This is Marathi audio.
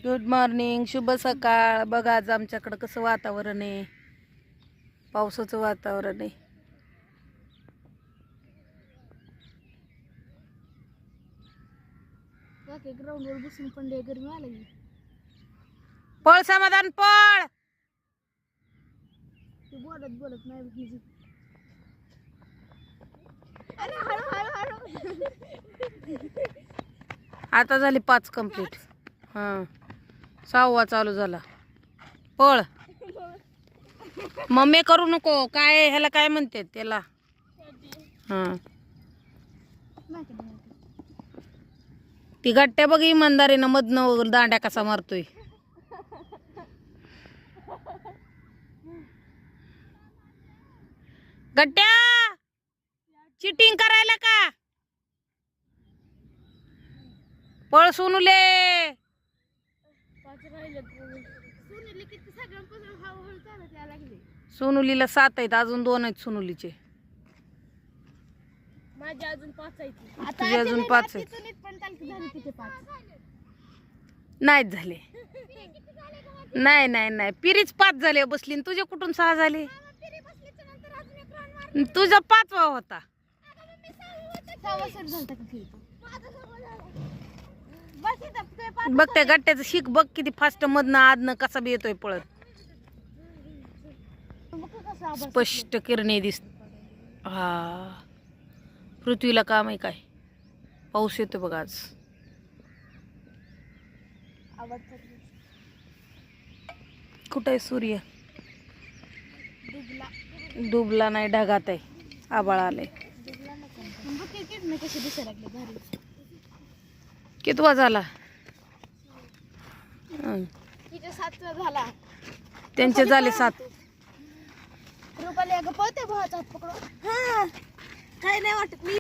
गुड मॉर्निंग, शुभ सकाळ. बघा आज आमच्याकडं कसं वातावरण आहे. पावसाचं वातावरण आहे. ग्राउंडवर बसून पण लय गरमी आली. पळ समाधान पळ. तू बोलत बोलत नाही भिजी. अरे हळू हळू हळू. आता झाली 5 कंप्लीट. हां 6वा चालू झाला. पळ. मम्मी करू नको. काय ह्याला काय म्हणते त्याला? हां ती गट्ट्या बघ इमानदारीनं मधनं दांड्या कसा मारतोय. गट्ट्या चिटिंग करायला का? पळ सोनूले. सोनूली किती सगळ्यांपासून हळूहळू चालत यायला लागली. सोनुलीला 7 आहेत, अजून 2 आहेत सोनुलीचे. माझी अजून 5 आहेत. तुझे अजून 5 आहेत. पण झाली तिथे 5. नाहीच झाले. नाही नाही नाही पिरीच 5 झाले बसली आणि तुझे कुठून 6 झाले? तुझा 5वा होता. बघ त्या गट्ट्याचं शिक बघ किती फास्ट मधनं आदनं कसा बी येतोय पळत. स्पष्ट किरणे दिसत. हा पृथ्वीला काम आहे काय? पाऊस येतो बघ आज. कुठं आहे सूर्य? डुबला नाही, ढगात आहे. आबाळ आलंय. कितवा झाला? त्यांचे झाले 7. रुपाली अगं पळते भावाचा हात पकडून. काय नाही वाटत.